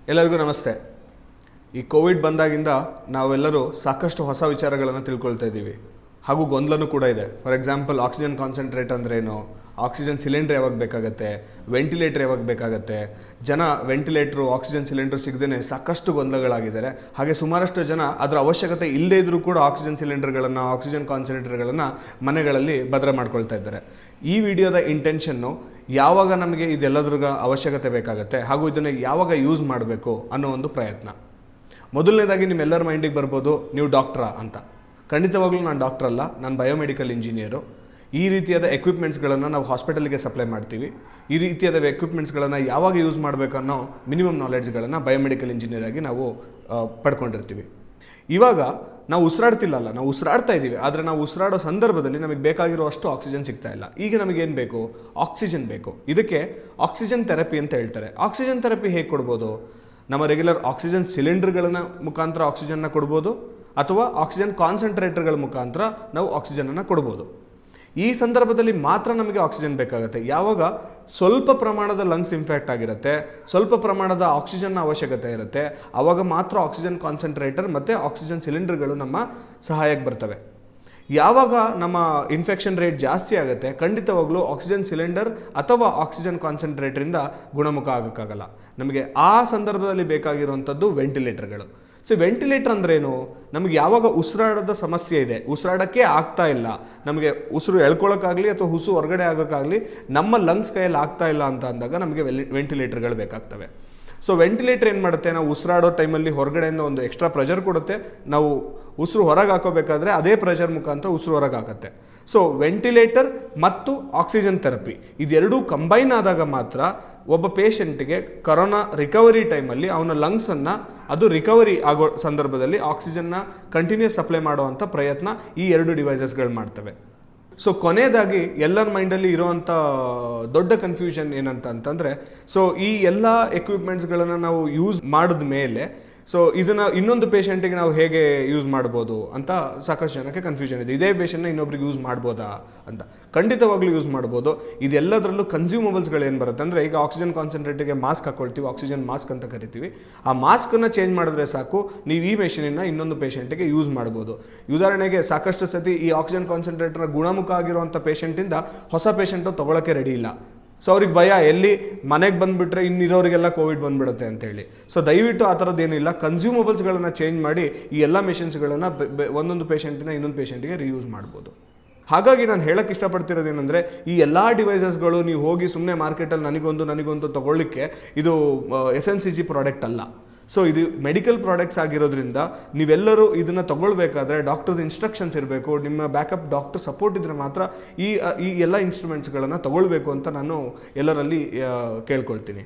ಎಲ್ಲರಿಗೂ ನಮಸ್ತೆ. ಈ ಕೋವಿಡ್ ಬಂದಾಗಿಂದ ನಾವೆಲ್ಲರೂ ಸಾಕಷ್ಟು ಹೊಸ ವಿಚಾರಗಳನ್ನು ತಿಳ್ಕೊಳ್ತಾ ಇದ್ದೀವಿ, ಹಾಗೂ ಗೊಂದಲನೂ ಕೂಡ ಇದೆ. ಫಾರ್ ಎಕ್ಸಾಂಪಲ್, ಆಕ್ಸಿಜನ್ ಕಾನ್ಸಂಟ್ರೇಟ್ ಅಂದ್ರೇನು, ಆಕ್ಸಿಜನ್ ಸಿಲಿಂಡರ್ ಯಾವಾಗ ಬೇಕಾಗತ್ತೆ, ವೆಂಟಿಲೇಟರ್ ಯಾವಾಗ ಬೇಕಾಗತ್ತೆ, ಜನ ವೆಂಟಿಲೇಟ್ರು ಆಕ್ಸಿಜನ್ ಸಿಲಿಂಡರ್ ಸಿಗದೇ ಸಾಕಷ್ಟು ಗೊಂದಲಗಳಾಗಿದ್ದಾರೆ. ಹಾಗೆ ಸುಮಾರಷ್ಟು ಜನ ಅದರ ಅವಶ್ಯಕತೆ ಇಲ್ಲದೇ ಇದ್ದರೂ ಕೂಡ ಆಕ್ಸಿಜನ್ ಸಿಲಿಂಡರ್ಗಳನ್ನು, ಆಕ್ಸಿಜನ್ ಕಾನ್ಸಂಟ್ರೇಟರ್ಗಳನ್ನು ಮನೆಗಳಲ್ಲಿ ಭದ್ರ ಮಾಡ್ಕೊಳ್ತಾ ಇದ್ದಾರೆ. ಈ ವಿಡಿಯೋದ ಇಂಟೆನ್ಷನ್ನು ಯಾವಾಗ ನಮಗೆ ಇದೆಲ್ಲದ್ರ ಅವಶ್ಯಕತೆ ಬೇಕಾಗುತ್ತೆ ಹಾಗೂ ಇದನ್ನು ಯಾವಾಗ ಯೂಸ್ ಮಾಡಬೇಕು ಅನ್ನೋ ಒಂದು ಪ್ರಯತ್ನ. ಮೊದಲನೇದಾಗಿ ನಿಮ್ಮೆಲ್ಲರ ಮೈಂಡಿಗೆ ಬರ್ಬೋದು, ನೀವು ಡಾಕ್ಟ್ರಾ ಅಂತ. ಖಂಡಿತವಾಗ್ಲೂ ನಾನು ಡಾಕ್ಟರ್ ಅಲ್ಲ, ನಾನು ಬಯೋಮೆಡಿಕಲ್ ಇಂಜಿನಿಯರು. ಈ ರೀತಿಯಾದ ಎಕ್ವಿಪ್ಮೆಂಟ್ಸ್ಗಳನ್ನು ನಾವು ಹಾಸ್ಪಿಟಲ್ಗೆ ಸಪ್ಲೈ ಮಾಡ್ತೀವಿ. ಈ ರೀತಿಯಾದ ಎಕ್ವಿಪ್ಮೆಂಟ್ಸ್ಗಳನ್ನು ಯಾವಾಗ ಯೂಸ್ ಮಾಡಬೇಕು ಅನ್ನೋ ಮಿನಿಮಮ್ ನಾಲೆಡ್ಜ್ಗಳನ್ನು ಬಯೋಮೆಡಿಕಲ್ ಇಂಜಿನಿಯರ್ ಆಗಿ ನಾವು ಪಡ್ಕೊಂಡಿರ್ತೀವಿ. ಇವಾಗ ನಾವು ಉಸಿರಾಡ್ತಿಲ್ಲಲ್ಲ, ನಾವು ಉಸಿರಾಡ್ತಾ ಇದ್ದೀವಿ, ಆದರೆ ನಾವು ಉಸಿರಾಡೋ ಸಂದರ್ಭದಲ್ಲಿ ನಮಗೆ ಬೇಕಾಗಿರೋ ಅಷ್ಟು ಆಕ್ಸಿಜನ್ ಸಿಗ್ತಾ ಇಲ್ಲ. ಈಗ ನಮಗೇನು ಬೇಕು? ಆಕ್ಸಿಜನ್ ಬೇಕು. ಇದಕ್ಕೆ ಆಕ್ಸಿಜನ್ ಥೆರಪಿ ಅಂತ ಹೇಳ್ತಾರೆ. ಆಕ್ಸಿಜನ್ ಥೆರಪಿ ಹೇಗೆ ಕೊಡ್ಬೋದು? ನಮ್ಮ ರೆಗ್ಯುಲರ್ ಆಕ್ಸಿಜನ್ ಸಿಲಿಂಡರ್ಗಳನ್ನ ಮುಖಾಂತರ ಆಕ್ಸಿಜನ್ನ ಕೊಡ್ಬೋದು, ಅಥವಾ ಆಕ್ಸಿಜನ್ ಕಾನ್ಸಂಟ್ರೇಟರ್ಗಳ ಮುಖಾಂತರ ನಾವು ಆಕ್ಸಿಜನನ್ನು ಕೊಡ್ಬೋದು. ಈ ಸಂದರ್ಭದಲ್ಲಿ ಮಾತ್ರ ನಮಗೆ ಆಕ್ಸಿಜನ್ ಬೇಕಾಗುತ್ತೆ. ಯಾವಾಗ ಸ್ವಲ್ಪ ಪ್ರಮಾಣದ ಲಂಗ್ಸ್ ಇನ್ಫೆಕ್ಟ್ ಆಗಿರುತ್ತೆ, ಸ್ವಲ್ಪ ಪ್ರಮಾಣದ ಆಕ್ಸಿಜನ್ನ ಅವಶ್ಯಕತೆ ಇರುತ್ತೆ, ಆವಾಗ ಮಾತ್ರ ಆಕ್ಸಿಜನ್ ಕಾನ್ಸಂಟ್ರೇಟರ್ ಮತ್ತು ಆಕ್ಸಿಜನ್ ಸಿಲಿಂಡರ್ಗಳು ನಮ್ಮ ಸಹಾಯಕ್ಕೆ ಬರ್ತವೆ. ಯಾವಾಗ ನಮ್ಮ ಇನ್ಫೆಕ್ಷನ್ ರೇಟ್ ಜಾಸ್ತಿ ಆಗುತ್ತೆ, ಖಂಡಿತವಾಗ್ಲೂ ಆಕ್ಸಿಜನ್ ಸಿಲಿಂಡರ್ ಅಥವಾ ಆಕ್ಸಿಜನ್ ಕಾನ್ಸಂಟ್ರೇಟರಿಂದ ಗುಣಮುಖ ಆಗೋಕ್ಕಾಗಲ್ಲ. ನಮಗೆ ಆ ಸಂದರ್ಭದಲ್ಲಿ ಬೇಕಾಗಿರುವಂಥದ್ದು ವೆಂಟಿಲೇಟರ್ಗಳು. ಸೊ ವೆಂಟಿಲೇಟರ್ ಅಂದ್ರೇನು? ನಮಗೆ ಯಾವಾಗ ಉಸಿರಾಡೋದ ಸಮಸ್ಯೆ ಇದೆ, ಉಸಿರಾಡೋಕ್ಕೆ ಆಗ್ತಾ ಇಲ್ಲ, ನಮಗೆ ಉಸಿರು ಎಳ್ಕೊಳ್ಳೋಕ್ಕಾಗಲಿ ಅಥವಾ ಉಸಿರು ಹೊರಗಡೆ ಆಗೋಕ್ಕಾಗಲಿ ನಮ್ಮ ಲಂಗ್ಸ್ ಕೈಯಲ್ಲಿ ಆಗ್ತಾ ಇಲ್ಲ ಅಂತ ಅಂದಾಗ ನಮಗೆ ವೆಂಟಿಲೇಟರ್ಗಳು ಬೇಕಾಗ್ತವೆ. ಸೊ ವೆಂಟಿಲೇಟರ್ ಏನು ಮಾಡುತ್ತೆ? ನಾವು ಉಸಿರಾಡೋ ಟೈಮಲ್ಲಿ ಹೊರಗಡೆಯಿಂದ ಒಂದು ಎಕ್ಸ್ಟ್ರಾ ಪ್ರೆಷರ್ ಕೊಡುತ್ತೆ. ನಾವು ಉಸಿರು ಹೊರಗೆ ಹಾಕೋಬೇಕಾದ್ರೆ ಅದೇ ಪ್ರೆಷರ್ ಮುಖಾಂತರ ಉಸಿರು ಹೊರಗೆ ಹಾಕುತ್ತೆ. ಸೊ ವೆಂಟಿಲೇಟರ್ ಮತ್ತು ಆಕ್ಸಿಜನ್ ಥೆರಪಿ ಇದೆರಡೂ ಕಂಬೈನ್ ಆದಾಗ ಮಾತ್ರ ಒಬ್ಬ ಪೇಷಂಟ್ಗೆ ಕರೋನಾ ರಿಕವರಿ ಟೈಮಲ್ಲಿ ಅವನ ಲಂಗ್ಸನ್ನು ಅದು ರಿಕವರಿ ಆಗೋ ಸಂದರ್ಭದಲ್ಲಿ ಆಕ್ಸಿಜನ್ನ ಕಂಟಿನ್ಯೂಸ್ ಸಪ್ಲೈ ಮಾಡುವಂಥ ಪ್ರಯತ್ನ ಈ ಎರಡು ಡಿವೈಸಸ್ಗಳು ಮಾಡ್ತವೆ. ಸೊ ಕೊನೆಯದಾಗಿ ಎಲ್ಲರ ಮೈಂಡಲ್ಲಿ ಇರೋವಂಥ ದೊಡ್ಡ ಕನ್ಫ್ಯೂಷನ್ ಏನಂತ ಅಂತಂದರೆ, ಸೊ ಈ ಎಲ್ಲ ಎಕ್ವಿಪ್ಮೆಂಟ್ಸ್ಗಳನ್ನು ನಾವು ಯೂಸ್ ಮಾಡಿದ ಮೇಲೆ ಸೊ ಇದನ್ನು ಇನ್ನೊಂದು ಪೇಷಂಟಿಗೆ ನಾವು ಹೇಗೆ ಯೂಸ್ ಮಾಡ್ಬೋದು ಅಂತ ಸಾಕಷ್ಟು ಜನಕ್ಕೆ ಕನ್ಫ್ಯೂಷನ್ ಇದೆ. ಇದೇ ಪೇಷಂಟ್ನ ಇನ್ನೊಬ್ರಿಗೆ ಯೂಸ್ ಮಾಡ್ಬೋದಾ ಅಂತ. ಖಂಡಿತವಾಗ್ಲೂ ಯೂಸ್ ಮಾಡ್ಬೋದು. ಇದೆಲ್ಲದರಲ್ಲೂ ಕನ್ಸ್ಯೂಮಬಲ್ಸ್ಗಳು ಏನು ಬರುತ್ತೆ ಅಂದರೆ, ಈಗ ಆಕ್ಸಿಜನ್ ಕಾನ್ಸಂಟ್ರೇಟರ್ಗೆ ಮಾಸ್ಕ್ ಹಾಕ್ಕೊಳ್ತೀವಿ, ಆಕ್ಸಿಜನ್ ಮಾಸ್ಕ್ ಅಂತ ಕರಿತೀವಿ. ಆ ಮಾಸ್ಕನ್ನು ಚೇಂಜ್ ಮಾಡಿದ್ರೆ ಸಾಕು, ನೀವು ಈ ಮೆಷಿನನ್ನು ಇನ್ನೊಂದು ಪೇಷಂಟಿಗೆ ಯೂಸ್ ಮಾಡ್ಬೋದು. ಉದಾಹರಣೆಗೆ, ಸಾಕಷ್ಟು ಸತಿ ಈ ಆಕ್ಸಿಜನ್ ಕಾನ್ಸಂಟ್ರೇಟರ್ನ ಗುಣಮುಖ ಆಗಿರುವಂಥ ಪೇಷಂಟಿಂದ ಹೊಸ ಪೇಷಂಟು ತೊಗೊಳಕ್ಕೆ ರೆಡಿ ಇಲ್ಲ. ಸೊ ಅವ್ರಿಗೆ ಭಯ, ಎಲ್ಲಿ ಮನೆಗೆ ಬಂದುಬಿಟ್ರೆ ಇನ್ನಿರೋರಿಗೆಲ್ಲ ಕೋವಿಡ್ ಬಂದುಬಿಡುತ್ತೆ ಅಂತೇಳಿ. ಸೊ ದಯವಿಟ್ಟು ಆ ಥರದ್ದೇನಿಲ್ಲ. ಕನ್ಸ್ಯೂಮಬಲ್ಸ್ಗಳನ್ನು ಚೇಂಜ್ ಮಾಡಿ ಈ ಎಲ್ಲ ಮೆಷಿನ್ಸ್ಗಳನ್ನು ಒಂದೊಂದು ಪೇಷಂಟಿನ ಇನ್ನೊಂದು ಪೇಷಂಟಿಗೆ ರೀಯೂಸ್ ಮಾಡ್ಬೋದು. ಹಾಗಾಗಿ ನಾನು ಹೇಳಕ್ಕೆ ಇಷ್ಟಪಡ್ತಿರೋದೇನೆಂದರೆ, ಈ ಎಲ್ಲ ಡಿವೈಸಸ್ಗಳು ನೀವು ಹೋಗಿ ಸುಮ್ಮನೆ ಮಾರ್ಕೆಟಲ್ಲಿ ನನಗೊಂದು ತೊಗೊಳ್ಳಿಕ್ಕೆ ಇದು FMCG ಪ್ರಾಡಕ್ಟ್ ಅಲ್ಲ. ಸೊ ಇದು ಮೆಡಿಕಲ್ ಪ್ರಾಡಕ್ಟ್ಸ್ ಆಗಿರೋದ್ರಿಂದ ನೀವೆಲ್ಲರೂ ಇದನ್ನು ತೊಗೊಳ್ಬೇಕಾದ್ರೆ ಡಾಕ್ಟರ್ದು ಇನ್ಸ್ಟ್ರಕ್ಷನ್ಸ್ ಇರಬೇಕು, ನಿಮ್ಮ ಬ್ಯಾಕಪ್ ಡಾಕ್ಟರ್ ಸಪೋರ್ಟ್ ಇದ್ದರೆ ಮಾತ್ರ ಈ ಎಲ್ಲ ಇನ್ಸ್ಟ್ರೂಮೆಂಟ್ಸ್ಗಳನ್ನು ತೊಗೊಳ್ಬೇಕು ಅಂತ ನಾನು ಎಲ್ಲರಲ್ಲಿ ಕೇಳ್ಕೊಳ್ತೀನಿ.